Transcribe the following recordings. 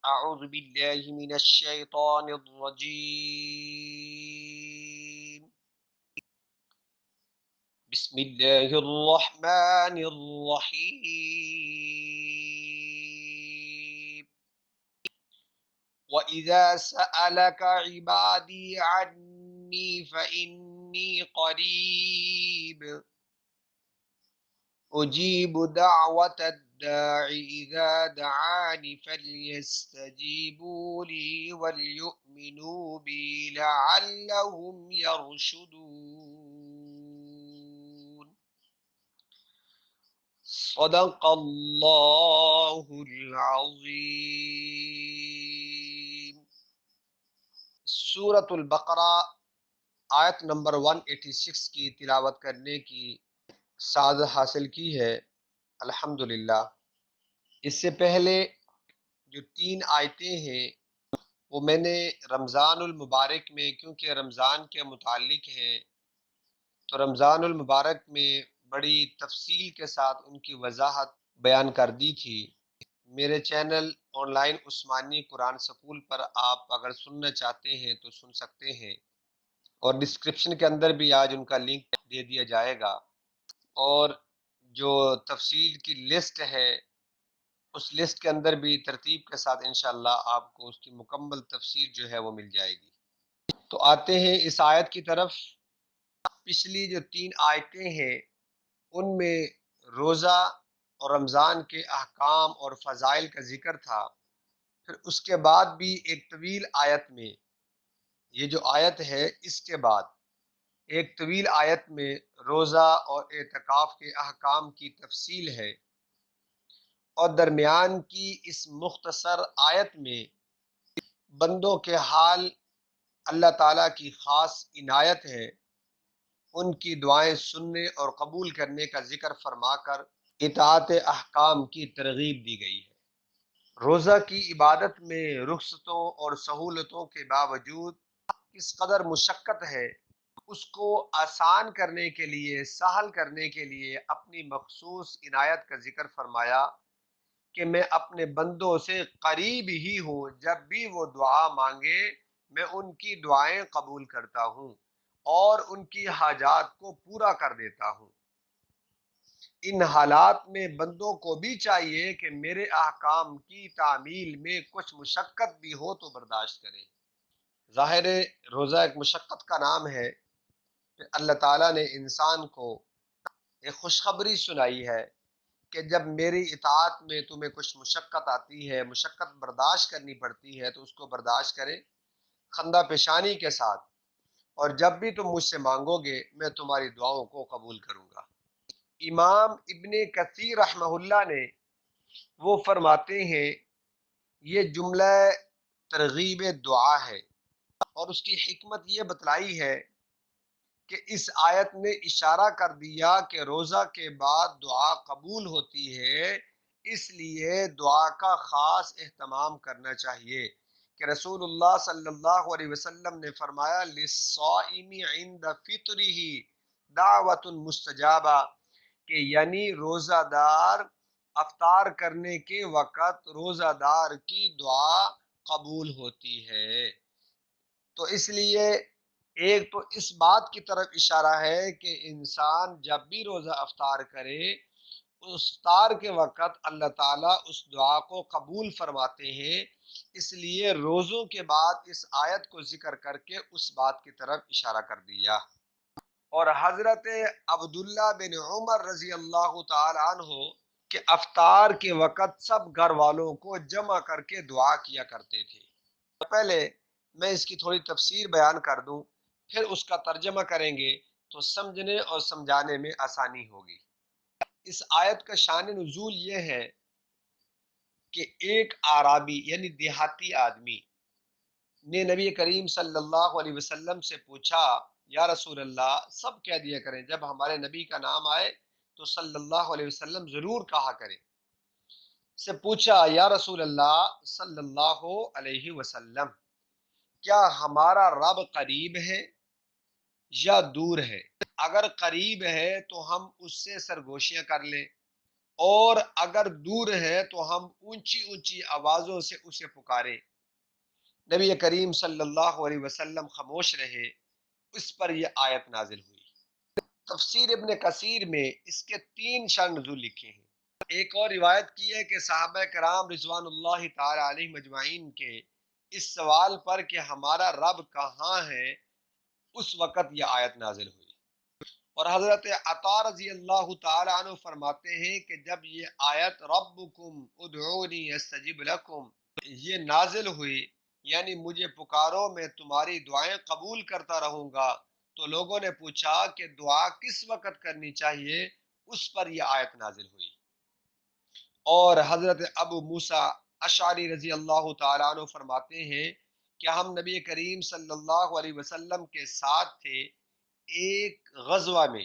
أعوذ بالله من الشيطان الرجيم. بسم الله الرحمن الرحيم. وإذا سألك عبادي عني فإني قريب أجيب دعوة الداع إذا دعاني فليستجيبوا لي وليؤمنوا بي لعلهم يرشدون. صدق اللہ العظیم. سورۃ البقرہ آیت نمبر 186 کی تلاوت کرنے کی سعادت حاصل کی ہے الحمدللہ. اس سے پہلے جو 3 آیتیں ہیں وہ میں نے رمضان المبارک میں، کیونکہ رمضان کے متعلق ہیں تو رمضان المبارک میں بڑی تفصیل کے ساتھ ان کی وضاحت بیان کر دی تھی. میرے channel online Usmani Quran school پر آپ اگر سننا چاہتے ہیں تو سن سکتے ہیں، اور ڈسکرپشن کے اندر بھی آج ان کا لنک دے دیا جائے گا. اور جو تفصیل کی لسٹ ہے اس لسٹ کے اندر بھی ترتیب کے ساتھ انشاءاللہ آپ کو اس کی مکمل تفسیر جو ہے وہ مل جائے گی. تو آتے ہیں اس آیت کی طرف. پچھلی جو 3 آیتیں ہیں ان میں روزہ اور رمضان کے احکام اور فضائل کا ذکر تھا. پھر اس کے بعد بھی ایک طویل آیت میں، یہ جو آیت ہے اس کے بعد ایک طویل آیت میں روزہ اور اعتکاف کے احکام کی تفصیل ہے، اور درمیان کی اس مختصر آیت میں بندوں کے حال اللہ تعالیٰ کی خاص عنایت ہے، ان کی دعائیں سننے اور قبول کرنے کا ذکر فرما کر اطاعت احکام کی ترغیب دی گئی ہے. روزہ کی عبادت میں رخصتوں اور سہولتوں کے باوجود کس قدر مشقت ہے، اس کو آسان کرنے کے لیے، سہل کرنے کے لیے اپنی مخصوص عنایت کا ذکر فرمایا کہ میں اپنے بندوں سے قریب ہی ہوں، جب بھی وہ دعا مانگے میں ان کی دعائیں قبول کرتا ہوں اور ان کی حاجات کو پورا کر دیتا ہوں. ان حالات میں بندوں کو بھی چاہیے کہ میرے احکام کی تعمیل میں کچھ مشقت بھی ہو تو برداشت کریں. ظاہر روزہ ایک مشقت کا نام ہے کہ اللہ تعالیٰ نے انسان کو ایک خوشخبری سنائی ہے کہ جب میری اطاعت میں تمہیں کچھ مشقت آتی ہے، مشقت برداشت کرنی پڑتی ہے تو اس کو برداشت کریں خندہ پیشانی کے ساتھ، اور جب بھی تم مجھ سے مانگو گے میں تمہاری دعاؤں کو قبول کروں گا. امام ابن کثیر رحمہ اللہ نے وہ فرماتے ہیں یہ جملہ ترغیب دعا ہے، اور اس کی حکمت یہ بتلائی ہے کہ اس آیت نے اشارہ کر دیا کہ روزہ کے بعد دعا قبول ہوتی ہے، اس لیے دعا کا خاص اہتمام کرنا چاہیے کہ رسول اللہ صلی اللہ علیہ وسلم نے فرمایا للصائم عند فطرہ دعوت مستجابہ، کہ یعنی روزہ دار افطار کرنے کے وقت روزہ دار کی دعا قبول ہوتی ہے. تو اس لیے ایک تو اس بات کی طرف اشارہ ہے کہ انسان جب بھی روزہ افطار کرے اس افطار کے وقت اللہ تعالیٰ اس دعا کو قبول فرماتے ہیں، اس لیے روزوں کے بعد اس آیت کو ذکر کر کے اس بات کی طرف اشارہ کر دیا. اور حضرت عبداللہ بن عمر رضی اللہ تعالی عنہ کہ افطار کے وقت سب گھر والوں کو جمع کر کے دعا کیا کرتے تھے. پہلے میں اس کی تھوڑی تفسیر بیان کر دوں، پھر اس کا ترجمہ کریں گے تو سمجھنے اور سمجھانے میں آسانی ہوگی. اس آیت کا شان نزول یہ ہے کہ ایک اعرابی یعنی دیہاتی آدمی نے نبی کریم صلی اللہ علیہ وسلم سے پوچھا یا رسول اللہ، سب کہہ دیا کریں جب ہمارے نبی کا نام آئے تو صلی اللہ علیہ وسلم ضرور کہا کریں. سے پوچھا یا رسول اللہ صلی اللہ علیہ وسلم، کیا ہمارا رب قریب ہے یا دور ہے؟ اگر قریب ہے تو ہم اس سے سرگوشیاں کر لیں، اور اگر دور ہے تو ہم اونچی اونچی آوازوں سے اسے پکاریں۔ نبی کریم صلی اللہ علیہ وسلم خاموش رہے، اس پر یہ آیت نازل ہوئی۔ تفسیر ابن کثیر میں اس کے 3 شان نزول لکھے ہیں۔ ایک اور روایت کی ہے کہ صحابہ کرام رضوان اللہ تعالی علیہ مجمعین کے اس سوال پر کہ ہمارا رب کہاں ہے، اس وقت یہ آیت نازل ہوئی۔ اور حضرت عطا رضی اللہ تعالی عنہ فرماتے ہیں کہ جب یہ آیت ربکم ادعونی استجب لکم یہ نازل ہوئی، یعنی مجھے پکارو میں تمہاری دعائیں قبول کرتا رہوں گا، تو لوگوں نے پوچھا کہ دعا کس وقت کرنی چاہیے، اس پر یہ آیت نازل ہوئی۔ اور حضرت ابو موسیٰ اشعری رضی اللہ تعالیٰ عنہ فرماتے ہیں کہ ہم نبی کریم صلی اللہ علیہ وسلم کے ساتھ تھے ایک غزوہ میں،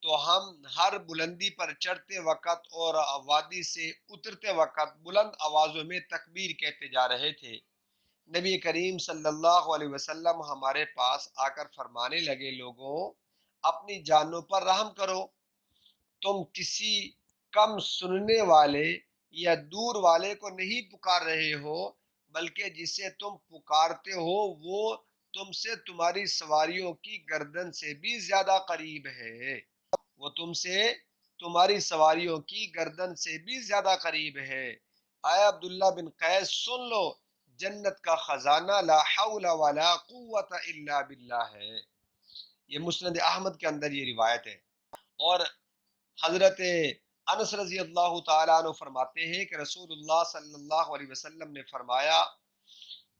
تو ہم ہر بلندی پر چڑھتے وقت اور وادی سے اترتے وقت بلند آوازوں میں تکبیر کہتے جا رہے تھے۔ نبی کریم صلی اللہ علیہ وسلم ہمارے پاس آ کر فرمانے لگے، لوگوں اپنی جانوں پر رحم کرو، تم کسی کم سننے والے یا دور والے کو نہیں پکار رہے ہو، بلکہ جسے تم پکارتے ہو وہ تم سے تمہاری سواریوں کی گردن سے بھی زیادہ قریب ہے، وہ تم سے تمہاری سواریوں کی گردن سے بھی زیادہ قریب ہے۔ اے عبداللہ بن قیس سن لو، جنت کا خزانہ لا حول ولا قوت الا باللہ ہے۔ یہ مسند احمد کے اندر یہ روایت ہے۔ اور حضرت انس رضی اللہ تعالیٰ عنہ فرماتے ہیں کہ رسول اللہ صلی اللہ علیہ وسلم نے فرمایا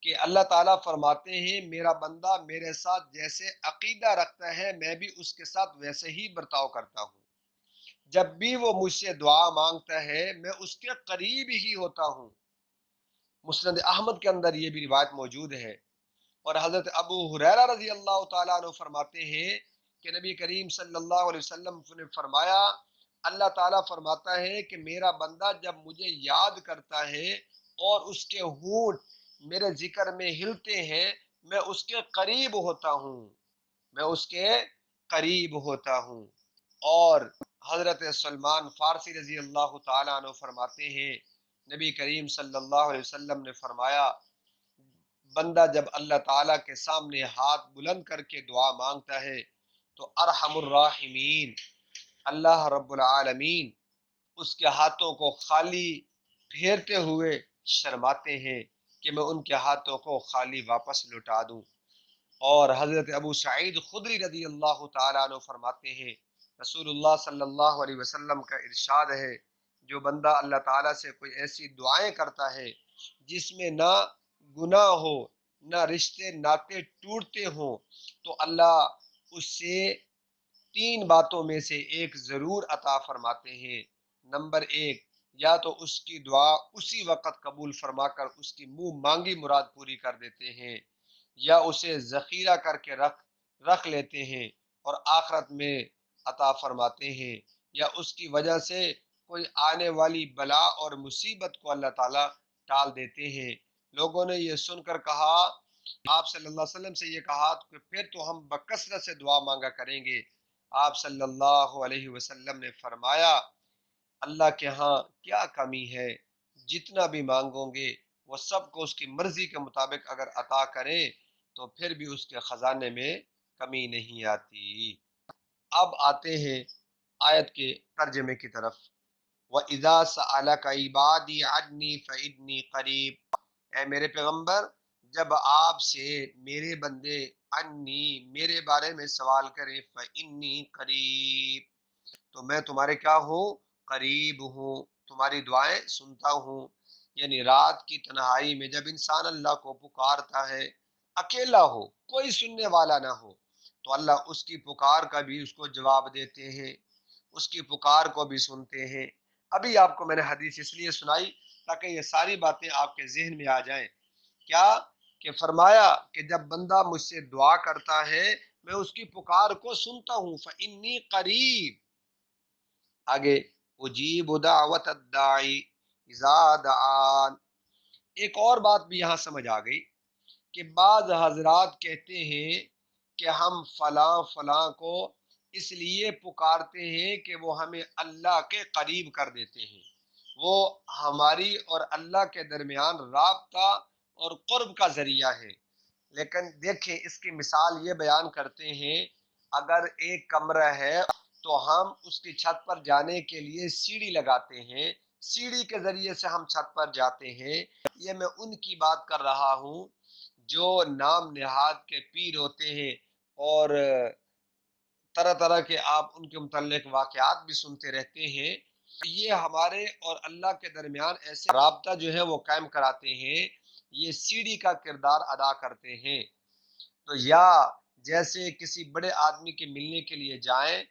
کہ اللہ تعالیٰ فرماتے ہیں میرا بندہ میرے ساتھ جیسے عقیدہ رکھتا ہے میں بھی اس کے ساتھ ویسے ہی برتاؤ کرتا ہوں، جب بھی وہ مجھ سے دعا مانگتا ہے میں اس کے قریب ہی ہوتا ہوں۔ مسند احمد کے اندر یہ بھی روایت موجود ہے۔ اور حضرت ابو ہریرہ رضی اللہ تعالیٰ عنہ فرماتے ہیں کہ نبی کریم صلی اللہ علیہ وسلم نے فرمایا اللہ تعالیٰ فرماتا ہے کہ میرا بندہ جب مجھے یاد کرتا ہے اور اس کے ہونٹ میرے ذکر میں ہلتے ہیں میں اس کے قریب ہوتا ہوں، میں اس کے قریب ہوتا ہوں۔ اور حضرت سلمان فارسی رضی اللہ تعالیٰ عنہ فرماتے ہیں نبی کریم صلی اللہ علیہ وسلم نے فرمایا بندہ جب اللہ تعالیٰ کے سامنے ہاتھ بلند کر کے دعا مانگتا ہے تو ارحم الراحمین اللہ رب العالمین اس کے ہاتھوں کو خالی پھیرتے ہوئے شرماتے ہیں کہ میں ان کے ہاتھوں کو خالی واپس لوٹا دوں۔ اور حضرت ابو سعید خدری رضی اللہ تعالیٰ عنہ فرماتے ہیں رسول اللہ صلی اللہ علیہ وسلم کا ارشاد ہے جو بندہ اللہ تعالیٰ سے کوئی ایسی دعائیں کرتا ہے جس میں نہ گناہ ہو نہ رشتے ناطے ٹوٹتے ہوں تو اللہ اس سے 3 باتوں میں سے ایک ضرور عطا فرماتے ہیں۔ نمبر 1، یا تو اس کی دعا اسی وقت قبول فرما کر اس کی منہ مانگی مراد پوری کر دیتے ہیں، یا اسے ذخیرہ کر کے رکھ لیتے ہیں اور آخرت میں عطا فرماتے ہیں، یا اس کی وجہ سے کوئی آنے والی بلا اور مصیبت کو اللہ تعالیٰ ٹال دیتے ہیں۔ لوگوں نے یہ سن کر کہا آپ صلی اللہ علیہ وسلم سے یہ کہا کہ پھر تو ہم بکثرت سے دعا مانگا کریں گے۔ آپ صلی اللہ علیہ وسلم نے فرمایا اللہ کے ہاں کیا کمی ہے، جتنا بھی مانگو گے وہ سب کو اس کی مرضی کے مطابق اگر عطا کرے تو پھر بھی اس کے خزانے میں کمی نہیں آتی۔ اب آتے ہیں آیت کے ترجمے کی طرف۔ وَإِذَا سَأَلَكَ عِبَادِي عَنِّي فَإِنِّي قَرِيبٌ، اے میرے پیغمبر جب آپ سے میرے بندے انی میرے بارے میں سوال کریں فَإِنِّي قَرِيبٌ تو میں تمہارے کیا ہوں، قریب ہوں، تمہاری دعائیں سنتا ہوں۔ یعنی رات کی تنہائی میں جب انسان اللہ کو پکارتا ہے اکیلا ہو کوئی سننے والا نہ ہو تو اللہ اس کی پکار کا بھی اس کو جواب دیتے ہیں، اس کی پکار کو بھی سنتے ہیں۔ ابھی آپ کو میں نے حدیث اس لیے سنائی تاکہ یہ ساری باتیں آپ کے ذہن میں آ جائیں۔ کیا کہ فرمایا کہ جب بندہ مجھ سے دعا کرتا ہے میں اس کی پکار کو سنتا ہوں، فَإِنِّي قَرِيبٌ۔ آگے اجیب دعوت الداعی اذا دعان، ایک اور بات بھی یہاں سمجھ آ گئی کہ بعض حضرات کہتے ہیں کہ ہم فلاں فلاں کو اس لیے پکارتے ہیں کہ وہ ہمیں اللہ کے قریب کر دیتے ہیں، وہ ہماری اور اللہ کے درمیان رابطہ اور قرب کا ذریعہ ہے۔ لیکن دیکھیں اس کی مثال یہ بیان کرتے ہیں، اگر ایک کمرہ ہے تو ہم اس کی چھت پر جانے کے لیے سیڑھی لگاتے ہیں، سیڑھی کے ذریعے سے ہم چھت پر جاتے ہیں۔ یہ میں ان کی بات کر رہا ہوں جو نام نہاد کے پیر ہوتے ہیں اور طرح طرح کے آپ ان کے متعلق واقعات بھی سنتے رہتے ہیں۔ یہ ہمارے اور اللہ کے درمیان ایسے رابطہ جو ہے وہ قائم کراتے ہیں، یہ سیڑھی کا کردار ادا کرتے ہیں۔ تو یا جیسے کسی بڑے آدمی کے ملنے کے لیے جائیں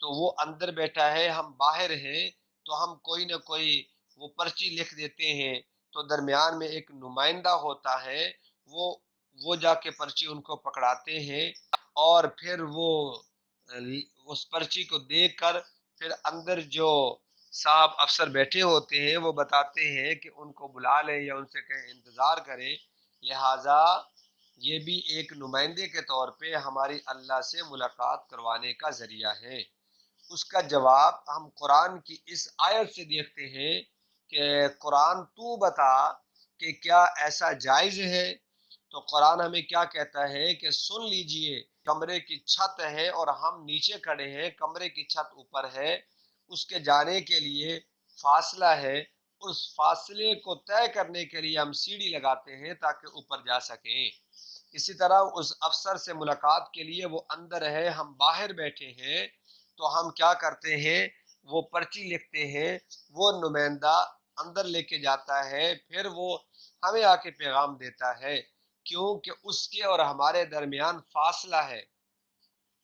تو وہ اندر بیٹھا ہے، ہم باہر ہیں، تو ہم کوئی نہ کوئی وہ پرچی لکھ دیتے ہیں، تو درمیان میں ایک نمائندہ ہوتا ہے، وہ جا کے پرچی ان کو پکڑاتے ہیں، اور پھر وہ اس پرچی کو دیکھ کر پھر اندر جو صاحب افسر بیٹھے ہوتے ہیں وہ بتاتے ہیں کہ ان کو بلا لیں یا ان سے کہیں انتظار کریں۔ لہٰذا یہ بھی ایک نمائندے کے طور پہ ہماری اللہ سے ملاقات کروانے کا ذریعہ ہے۔ اس کا جواب ہم قرآن کی اس آیت سے دیکھتے ہیں کہ قرآن تو بتا کہ کیا ایسا جائز ہے؟ تو قرآن ہمیں کیا کہتا ہے کہ سن لیجئے، کمرے کی چھت ہے اور ہم نیچے کھڑے ہیں، کمرے کی چھت اوپر ہے، اس کے جانے کے لیے فاصلہ ہے، اس فاصلے کو طے کرنے کے لیے ہم سیڑھی لگاتے ہیں تاکہ اوپر جا سکیں۔ اسی طرح اس افسر سے ملاقات کے لیے وہ اندر ہے، ہم باہر بیٹھے ہیں، تو ہم کیا کرتے ہیں، وہ پرچی لکھتے ہیں، وہ نمائندہ اندر لے کے جاتا ہے، پھر وہ ہمیں آ کے پیغام دیتا ہے، کیونکہ اس کے اور ہمارے درمیان فاصلہ ہے۔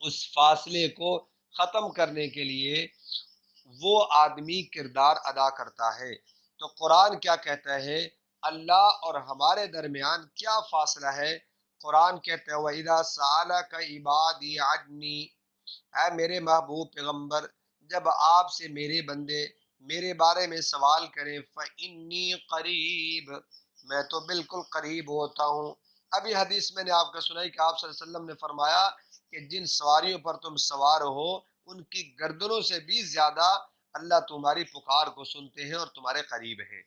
اس فاصلے کو ختم کرنے کے لیے وہ آدمی کردار ادا کرتا ہے۔ تو قرآن کیا کہتا ہے، اللہ اور ہمارے درمیان کیا فاصلہ ہے؟ قرآن کہتا ہے وَإِذَا سَأَلَكَ عِبَادِي عَنِّي، اے میرے محبوب پیغمبر، جب آپ سے میرے بندے میرے بارے میں سوال کریں، فَإِنِّي قَرِيبٌ، میں تو بالکل قریب ہوتا ہوں۔ ابھی حدیث میں نے آپ کو سنائی کہ آپ صلی اللہ علیہ وسلم نے فرمایا کہ جن سواریوں پر تم سوار ہو ان کی گردنوں سے بھی زیادہ اللہ تمہاری پکار کو سنتے ہیں اور تمہارے قریب ہیں۔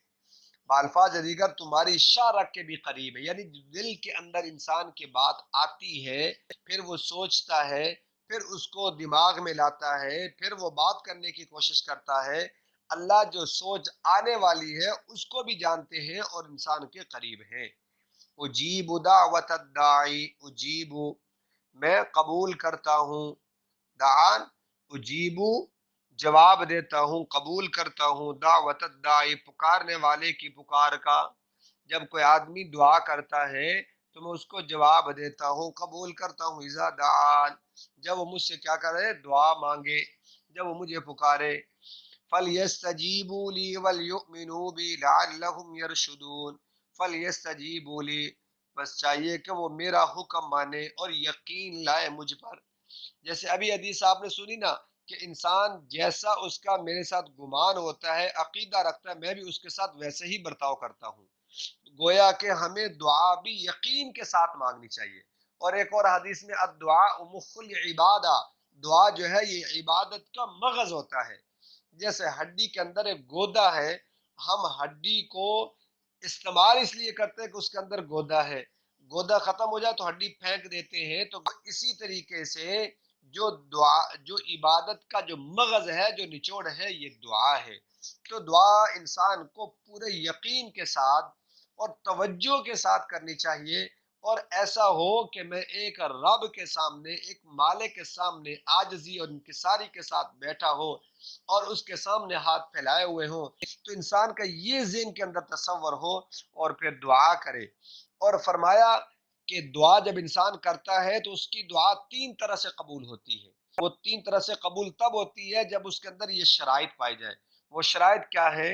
بالفاظ دیگر تمہاری شاہ رکھ کے بھی قریب ہے، یعنی دل کے اندر انسان کی بات آتی ہے، پھر وہ سوچتا ہے، پھر اس کو دماغ میں لاتا ہے، پھر وہ بات کرنے کی کوشش کرتا ہے، اللہ جو سوچ آنے والی ہے اس کو بھی جانتے ہیں اور انسان کے قریب ہیں۔ اجیب دعوت الداعی، اجیب میں قبول کرتا ہوں، دعان اجیبو جواب دیتا ہوں، قبول کرتا ہوں، دعوت الداعی پکارنے والے کی پکار کا۔ جب کوئی آدمی دعا کرتا ہے تو میں اس کو جواب دیتا ہوں، قبول کرتا ہوں، اذا دعان جب وہ مجھ سے کیا کرے، دعا مانگے، جب وہ مجھے پکارے۔ فَلْيَسْتَجِيبُوا لِي وَلْيُؤْمِنُوا بِي لَعَلَّهُمْ يَرْشُدُونَ، فَلْيَسْتَجِيبُوا لِي، بس چاہیے کہ وہ میرا حکم مانے اور یقین لائے مجھ پر۔ جیسے ابھی حدیث آپ نے سنی نا کہ انسان جیسا اس کا میرے ساتھ گمان ہوتا ہے، عقیدہ رکھتا ہے، میں بھی اس کے ساتھ ویسے ہی برتاؤ کرتا ہوں۔ گویا کہ ہمیں دعا بھی یقین کے ساتھ مانگنی چاہیے۔ اور ایک اور حدیث میں الدعاء مخ العبادہ، دعا جو ہے یہ عبادت کا مغز ہوتا ہے۔ جیسے ہڈی کے اندر ایک گودا ہے، ہم ہڈی کو استعمال اس لیے کرتے ہیں کہ اس کے اندر گودا ہے، گودا ختم ہو جائے تو ہڈی پھینک دیتے ہیں۔ تو اسی طریقے سے جو دعا، جو عبادت کا جو مغز ہے، جو نچوڑ ہے، یہ دعا ہے۔ تو دعا انسان کو پورے یقین کے ساتھ اور توجہ کے ساتھ کرنی چاہیے، اور ایسا ہو کہ میں ایک رب کے سامنے، ایک مالک کے سامنے عاجزی اور انکساری کے ساتھ بیٹھا ہو اور اس کے سامنے ہاتھ پھیلائے ہوئے ہوں، تو انسان کا یہ ذہن کے اندر تصور ہو اور پھر دعا کرے۔ اور فرمایا کہ دعا جب انسان کرتا ہے تو اس کی دعا 3 طرح سے قبول ہوتی ہے۔ وہ 3 طرح سے قبول تب ہوتی ہے جب اس کے اندر یہ شرائط پائی جائے۔ وہ شرائط کیا ہے؟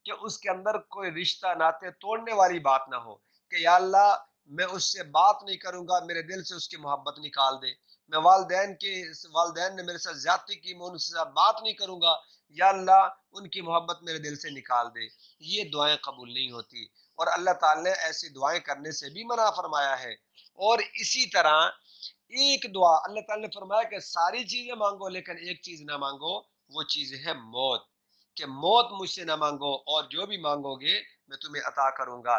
کہ اس کے اندر کوئی رشتہ ناطے توڑنے والی بات نہ ہو، کہ یا اللہ میں اس سے بات نہیں کروں گا، میرے دل سے اس کی محبت نکال دے۔ میں والدین نے میرے ساتھ زیادتی کی، میں ان سے بات نہیں کروں گا، یا اللہ ان کی محبت میرے دل سے نکال دے۔ یہ دعائیں قبول نہیں ہوتی، اور اللہ تعالی نے ایسی دعائیں کرنے سے بھی منع فرمایا ہے۔ اور اسی طرح ایک دعا اللہ تعالیٰ نے فرمایا کہ ساری چیزیں مانگو لیکن ایک چیز نہ مانگو، وہ چیز ہے موت، کہ موت مجھ سے نہ مانگو اور جو بھی مانگو گے میں تمہیں عطا کروں گا۔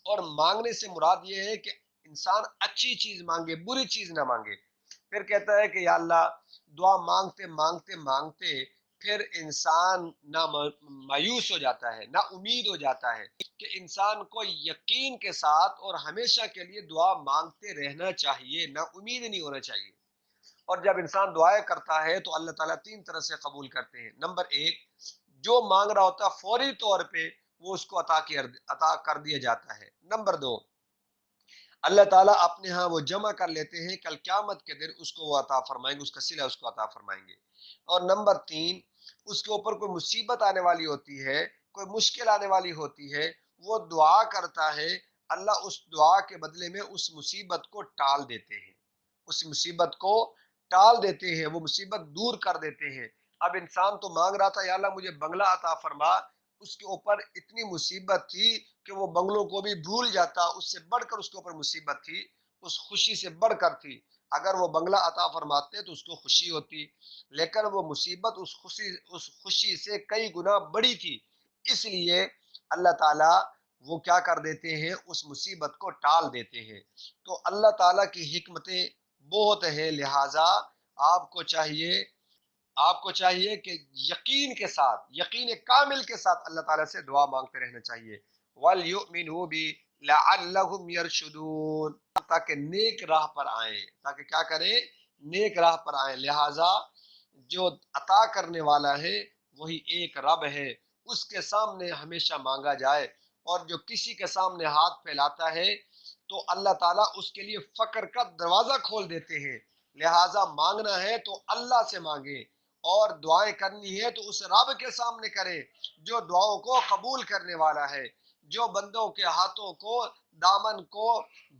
اور مانگنے سے مراد یہ ہے کہ انسان اچھی چیز مانگے، بری چیز نہ مانگے۔ پھر کہتا ہے کہ یا اللہ، دعا مانگتے مانگتے مانگتے پھر انسان نہ مایوس ہو جاتا ہے، نہ امید ہو جاتا ہے، کہ انسان کو یقین کے ساتھ اور ہمیشہ کے لیے دعا مانگتے رہنا چاہیے، نہ امید نہیں ہونا چاہیے۔ اور جب انسان دعائیں کرتا ہے تو اللہ تعالیٰ تین طرح سے قبول کرتے ہیں۔ نمبر ایک، جو مانگ رہا ہوتا ہے فوری طور پہ وہ اس کو عطا کر دیا جاتا ہے۔ نمبر دو، اللہ تعالیٰ اپنے ہاں وہ جمع کر لیتے ہیں، کل قیامت کے دن اس کو وہ عطا فرمائیں گے، اس کا صلہ اس کو عطا فرمائیں گے۔ اور نمبر تین، اس کے اوپر کوئی مصیبت آنے والی ہوتی ہے، کوئی مشکل آنے والی ہوتی ہے، وہ دعا کرتا ہے، اللہ اس دعا کے بدلے میں اس مصیبت کو ٹال دیتے ہیں، اس مصیبت کو ٹال دیتے ہیں، وہ مصیبت دور کر دیتے ہیں۔ اب انسان تو مانگ رہا تھا یا اللہ مجھے بنگلہ عطا فرما، اس کے اوپر اتنی مصیبت تھی کہ وہ بنگلوں کو بھی بھول جاتا، اس سے بڑھ کر اس کے اوپر مصیبت تھی، اس خوشی سے بڑھ کر تھی۔ اگر وہ بنگلہ عطا فرماتے تو اس کو خوشی ہوتی، لیکن وہ مصیبت اس خوشی سے کئی گنا بڑی تھی، اس لیے اللہ تعالیٰ وہ کیا کر دیتے ہیں، اس مصیبت کو ٹال دیتے ہیں۔ تو اللہ تعالیٰ کی حکمتیں بہت ہیں، لہٰذا آپ کو چاہیے کہ یقین کے ساتھ، یقین کامل کے ساتھ اللہ تعالیٰ سے دعا مانگتے رہنا چاہیے۔ وَلْيُؤْمِنُوا بِي لَعَلَّهُمْ يَرْشُدُونَ، تاکہ نیک راہ پر آئیں، تاکہ کیا کریں، نیک راہ پر آئیں۔ لہٰذا جو عطا کرنے والا ہے وہی ایک رب ہے، اس کے سامنے ہمیشہ مانگا جائے، اور جو کسی کے سامنے ہاتھ پھیلاتا ہے تو اللہ تعالیٰ اس کے لیے فقر کا دروازہ کھول دیتے ہیں۔ لہٰذا مانگنا ہے تو اللہ سے مانگے، اور دعائیں کرنی ہے تو اس رب کے سامنے کرے جو دعاؤں کو قبول کرنے والا ہے، جو بندوں کے ہاتھوں کو، دامن کو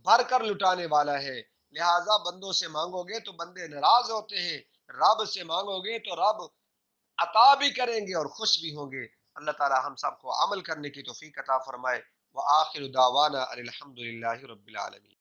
بھر کر لٹانے والا ہے۔ لہٰذا بندوں سے مانگو گے تو بندے ناراض ہوتے ہیں، رب سے مانگو گے تو رب عطا بھی کریں گے اور خوش بھی ہوں گے۔ اللہ تعالی ہم سب کو عمل کرنے کی توفیق عطا فرمائے۔ وآخر دعوانا ان الحمد للہ رب العالمین۔